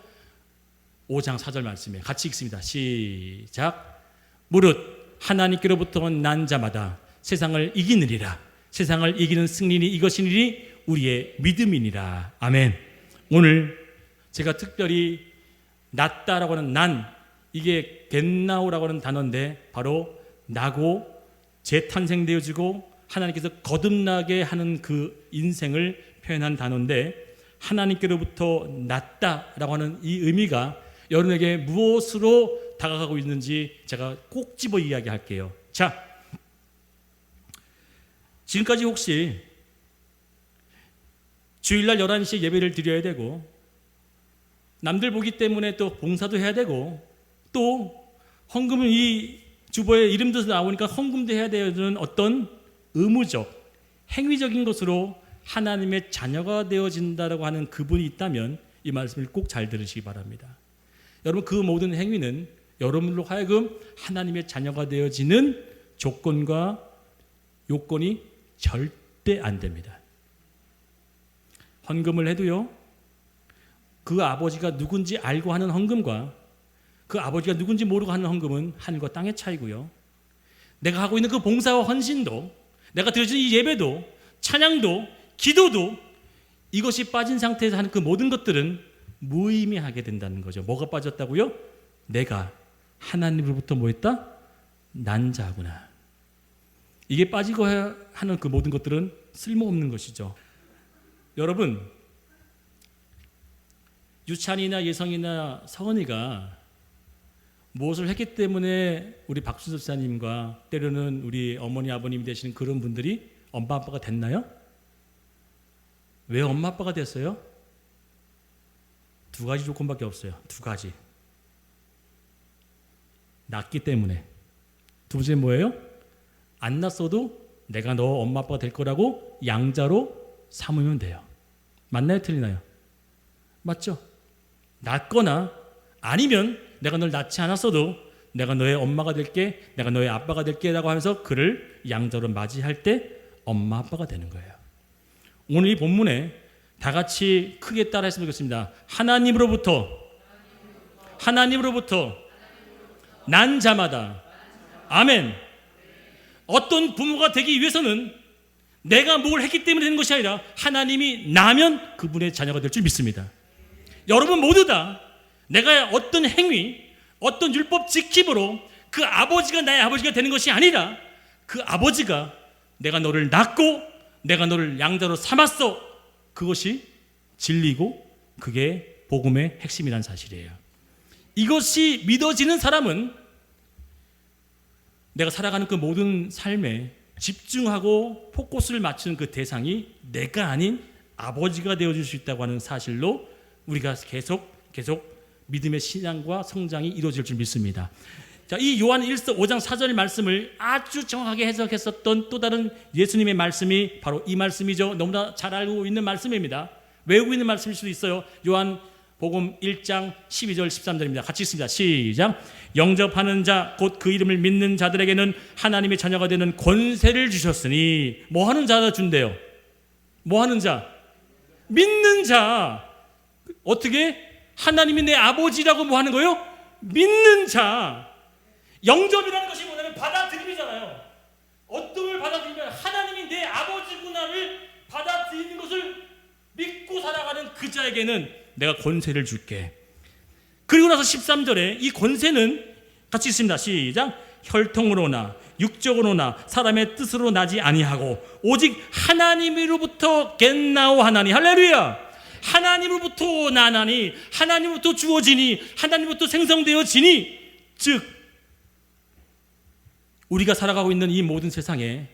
5장 4절 말씀이에요. 같이 읽습니다. 시작. 무릇 하나님께로부터 난 자마다 세상을 이기느리라. 세상을 이기는 승리니 이것이니리 우리의 믿음이니라. 아멘. 오늘 제가 특별히 낫다라고 하는 난, 이게 겟나오라고 하는 단어인데 바로 나고 재탄생되어지고 하나님께서 거듭나게 하는 그 인생을 표현한 단어인데 하나님께로부터 낫다라고 하는 이 의미가 여러분에게 무엇으로 다가가고 있는지 제가 꼭 집어 이야기할게요. 자, 지금까지 혹시 주일날 11시에 예배를 드려야 되고 남들 보기 때문에 또 봉사도 해야 되고 또 헌금은 이 주보에 이름도 나오니까 헌금도 해야 되는 어떤 의무적, 행위적인 것으로 하나님의 자녀가 되어진다라고 하는 그분이 있다면 이 말씀을 꼭 잘 들으시기 바랍니다. 여러분, 그 모든 행위는 여러분으로 하여금 하나님의 자녀가 되어지는 조건과 요건이 절대 안 됩니다. 헌금을 해도요, 그 아버지가 누군지 알고 하는 헌금과 그 아버지가 누군지 모르고 하는 헌금은 하늘과 땅의 차이고요. 내가 하고 있는 그 봉사와 헌신도, 내가 드려지는 이 예배도, 찬양도, 기도도 이것이 빠진 상태에서 하는 그 모든 것들은 무의미하게 된다는 거죠. 뭐가 빠졌다고요? 내가 하나님으로부터 뭐 했다? 난 자구나. 이게 빠지고 하는 그 모든 것들은 쓸모없는 것이죠. 여러분, 유찬이나 예성이나 서은이가 무엇을 했기 때문에 우리 박순섭 집사님과 때로는 우리 어머니 아버님이 되시는 그런 분들이 엄마 아빠가 됐나요? 왜 엄마 아빠가 됐어요? 두 가지 조건밖에 없어요. 두 가지. 낳기 때문에. 두 번째 뭐예요? 안 낳았어도 내가 너 엄마 아빠가 될 거라고 양자로 삼으면 돼요. 맞나요? 틀리나요? 맞죠? 낳거나 아니면 내가 널 낳지 않았어도 내가 너의 엄마가 될게, 내가 너의 아빠가 될게 라고 하면서 그를 양자로 맞이할 때 엄마 아빠가 되는 거예요. 오늘 이 본문에 다 같이 크게 따라 했으면 좋겠습니다. 하나님으로부터 난 자마다. 아멘. 어떤 부모가 되기 위해서는 내가 뭘 했기 때문에 되는 것이 아니라 하나님이 나면 그분의 자녀가 될 줄 믿습니다. 여러분 모두 다 내가 어떤 행위, 어떤 율법 지킴으로 그 아버지가 나의 아버지가 되는 것이 아니라 그 아버지가 내가 너를 낳고 내가 너를 양자로 삼았어. 그것이 진리고 그게 복음의 핵심이라는 사실이에요. 이것이 믿어지는 사람은 내가 살아가는 그 모든 삶에 집중하고 포커스를 맞추는 그 대상이 내가 아닌 아버지가 되어줄 수 있다고 하는 사실로 우리가 계속 믿음의 신앙과 성장이 이루어질 줄 믿습니다. 자, 이 요한 1서 5장 4절 말씀을 아주 정확하게 해석했었던 또 다른 예수님의 말씀이 바로 이 말씀이죠. 너무나 잘 알고 있는 말씀입니다. 외우고 있는 말씀일 수도 있어요. 요한 복음 1장 12절 13절입니다. 같이 읽습니다. 시작. 영접하는 자 곧 그 이름을 믿는 자들에게는 하나님의 자녀가 되는 권세를 주셨으니 뭐 하는 자가 준대요? 뭐 하는 자? 믿는 자. 어떻게? 하나님이 내 아버지라고 뭐 하는 거예요? 믿는 자. 영접이라는 것이 뭐냐면 받아들임이잖아요. 어떤 걸 받아들이면 하나님이 내 아버지구나를 받아들이는 것을 믿고 살아가는 그 자에게는 내가 권세를 줄게. 그리고 나서 13절에 이 권세는 같이 있습니다. 시작. 혈통으로나 육적으로나 사람의 뜻으로 나지 아니하고 오직 하나님으로부터 겟나오 하나니. 할렐루야. 하나님으로부터 나나니, 하나님으로부터 주어지니, 하나님으로부터 생성되어지니. 즉 우리가 살아가고 있는 이 모든 세상에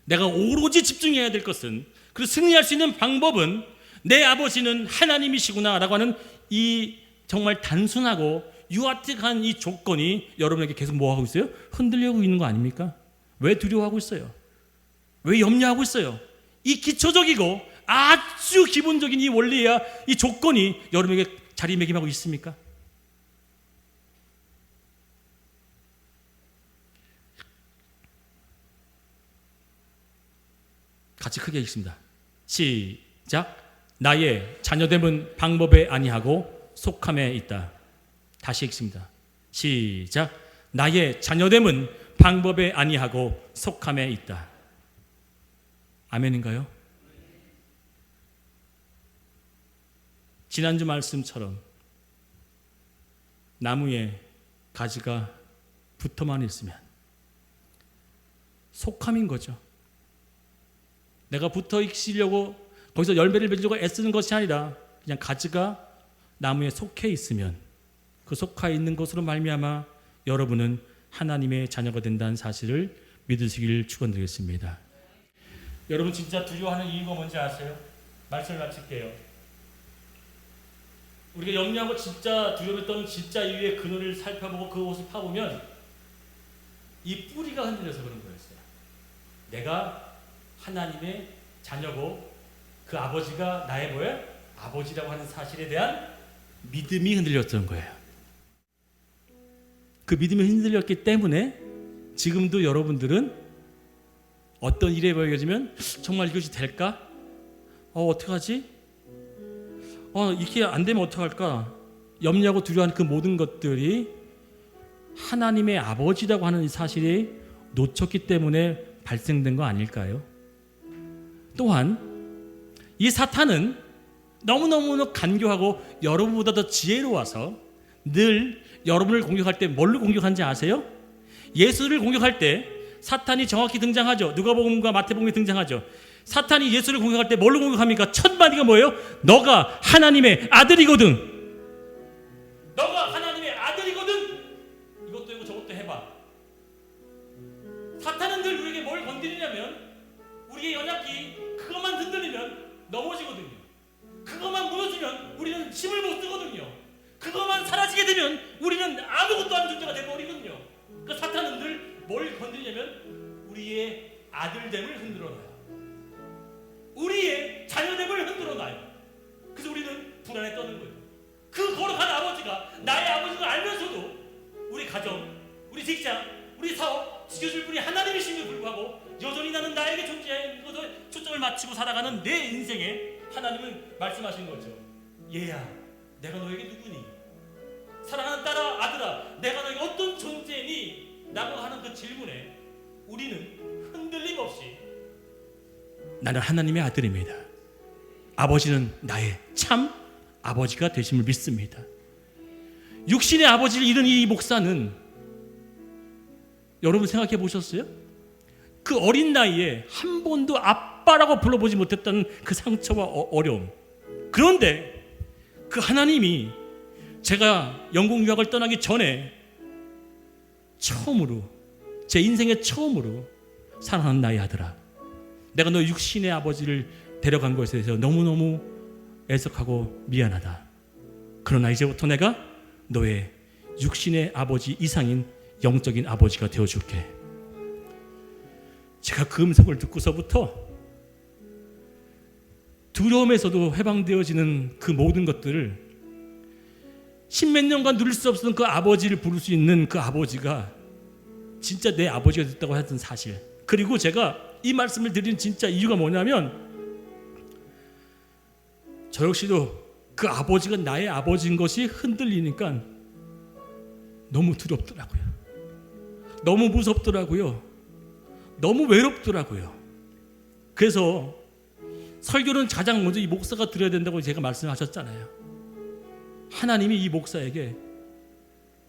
내가 오로지 집중해야 될 것은, 그리고 승리할 수 있는 방법은 내 아버지는 하나님이시구나 라고 하는 이 정말 단순하고 유아틱한 이 조건이 여러분에게 계속 뭐 하고 있어요? 흔들려고 있는 거 아닙니까? 왜 두려워하고 있어요? 왜 염려하고 있어요? 이 기초적이고 아주 기본적인 이 원리야, 이 조건이 여러분에게 자리매김하고 있습니까? 같이 크게 읽습니다. 시작. 나의 자녀됨은 방법에 아니하고 속함에 있다. 다시 읽습니다. 시작. 나의 자녀됨은 방법에 아니하고 속함에 있다. 아멘인가요? 지난주 말씀처럼 나무에 가지가 붙어만 있으면 속함인 거죠. 내가 붙어 있으려고 거기서 열매를 맺으려고 애쓰는 것이 아니라 그냥 가지가 나무에 속해 있으면 그 속해 있는 것으로 말미암아 여러분은 하나님의 자녀가 된다는 사실을 믿으시길 축원드리겠습니다. 여러분 진짜 두려워하는 이유가 뭔지 아세요? 말씀을 마칠게요. 우리가 염려하고 진짜 두려움했던 진짜 이유의 근원을 살펴보고 그것을 파보면 이 뿌리가 흔들려서 그런 거였어요. 내가 하나님의 자녀고 그 아버지가 나의 뭐예요? 아버지라고 하는 사실에 대한 믿음이 흔들렸던 거예요. 그 믿음이 흔들렸기 때문에 지금도 여러분들은 어떤 일에 보여지면 정말 이것이 될까? 어떡하지? 이렇게 안 되면 어떡할까? 염려하고 두려워하는 그 모든 것들이 하나님의 아버지라고 하는 이 사실이 놓쳤기 때문에 발생된 거 아닐까요? 또한 이 사탄은 너무너무 간교하고 여러분보다 더 지혜로워서 늘 여러분을 공격할 때 뭘로 공격하는지 아세요? 예수를 공격할 때 사탄이 정확히 등장하죠. 누가복음과 마태복음에 등장하죠. 사탄이 예수를 공격할 때 뭘로 공격합니까? 첫 마디가 뭐예요? 너가 하나님의 아들이거든. 너가 하나님의 아들이거든. 이것도 해고 저것도 해봐. 사탄은 늘 우리에게 뭘 건드리냐면 우리의 연약기 그것만 흔들리면 넘어지거든요. 그것만 무너지면 우리는 힘을 못 쓰거든요. 그것만 사라지게 되면 우리는 아무것도 아닌 존재가 되어버리거든요. 그러니까 사탄은 늘 뭘 건드리냐면 우리의 아들됨을 흔들어놔요. 우리의 자녀됨을 흔들어놔요. 그래서 우리는 불안에 떠는 거예요. 그 거룩한 아버지가 나의 아버지를 알면서도 우리 가정, 우리 직장, 우리 사업 지켜줄 분이 하나님이심에도 불구하고 여전히 나는 나에게 존재하는 것에 초점을 맞추고 살아가는 내 인생에 하나님은 말씀하시는 거죠. 얘야, 내가 너에게 누구니? 사랑하는 딸아, 아들아, 내가 너에게 어떤 존재니? 라고 하는 그 질문에 우리는 흔들림 없이 나는 하나님의 아들입니다. 아버지는 나의 참 아버지가 되심을 믿습니다. 육신의 아버지를 잃은 이 목사는 여러분 생각해 보셨어요? 그 어린 나이에 한 번도 아빠라고 불러보지 못했다는 그 상처와 어려움. 그런데 그 하나님이 제가 영국 유학을 떠나기 전에 처음으로 제 인생의 처음으로 사랑하는 나의 아들아, 내가 너 육신의 아버지를 데려간 것에 대해서 너무너무 애석하고 미안하다. 그러나 이제부터 내가 너의 육신의 아버지 이상인 영적인 아버지가 되어줄게. 제가 그 음성을 듣고서부터 두려움에서도 해방되어지는 그 모든 것들을, 십몇 년간 누릴 수 없었던 그 아버지를 부를 수 있는 그 아버지가 진짜 내 아버지가 됐다고 했던 사실, 그리고 제가 이 말씀을 드리는 진짜 이유가 뭐냐면, 저 역시도 그 아버지가 나의 아버지인 것이 흔들리니까 너무 두렵더라고요. 너무 무섭더라고요. 너무 외롭더라고요. 그래서 설교는 가장 먼저 이 목사가 들어야 된다고 제가 말씀하셨잖아요. 하나님이 이 목사에게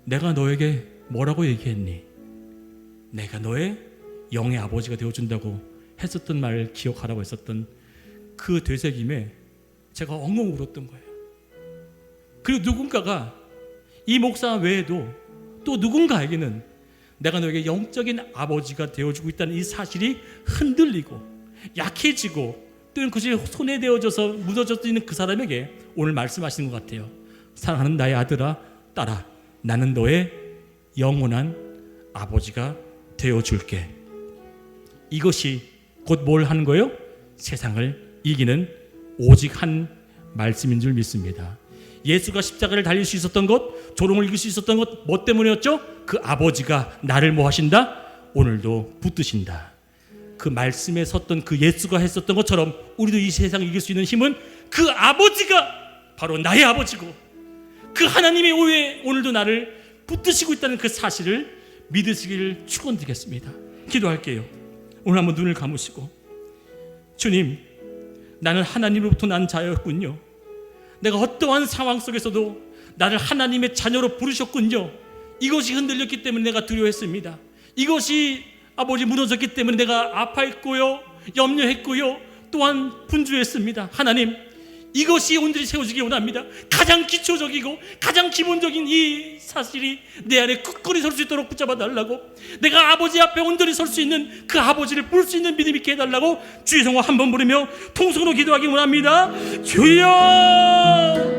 내가 너에게 뭐라고 얘기했니? 내가 너의 영의 아버지가 되어준다고 했었던 말을 기억하라고 했었던 그 되새김에 제가 엉엉 울었던 거예요. 그리고 누군가가 이 목사 외에도 또 누군가에게는 내가 너에게 영적인 아버지가 되어주고 있다는 이 사실이 흔들리고 약해지고 또는 그것이 손에 대어져서 묻어져 있는 그 사람에게 오늘 말씀하시는 것 같아요. 사랑하는 나의 아들아, 딸아, 나는 너의 영원한 아버지가 되어줄게. 이것이 곧 뭘 하는 거예요? 세상을 이기는 오직 한 말씀인 줄 믿습니다. 예수가 십자가를 달릴 수 있었던 것, 조롱을 이길 수 있었던 것, 뭐 때문이었죠? 그 아버지가 나를 뭐 하신다? 오늘도 붙드신다. 그 말씀에 섰던 그 예수가 했었던 것처럼 우리도 이 세상을 이길 수 있는 힘은 그 아버지가 바로 나의 아버지고, 그 하나님의 오해 오늘도 나를 붙드시고 있다는 그 사실을 믿으시기를 축원드리겠습니다. 기도할게요. 오늘 한번 눈을 감으시고, 주님, 나는 하나님으로부터 난 자였군요. 내가 어떠한 상황 속에서도 나를 하나님의 자녀로 부르셨군요. 이것이 흔들렸기 때문에 내가 두려워했습니다. 이것이 아버지 무너졌기 때문에 내가 아파했고요, 염려했고요, 또한 분주했습니다. 하나님, 이것이 온전히 세워지기 원합니다. 가장 기초적이고 가장 기본적인 이 사실이 내 안에 굳건히 설 수 있도록 붙잡아 달라고, 내가 아버지 앞에 온전히 설 수 있는 그 아버지를 볼 수 있는 믿음 있게 해달라고 주의 성화 한번 부르며 통성으로 기도하기 원합니다. 주여!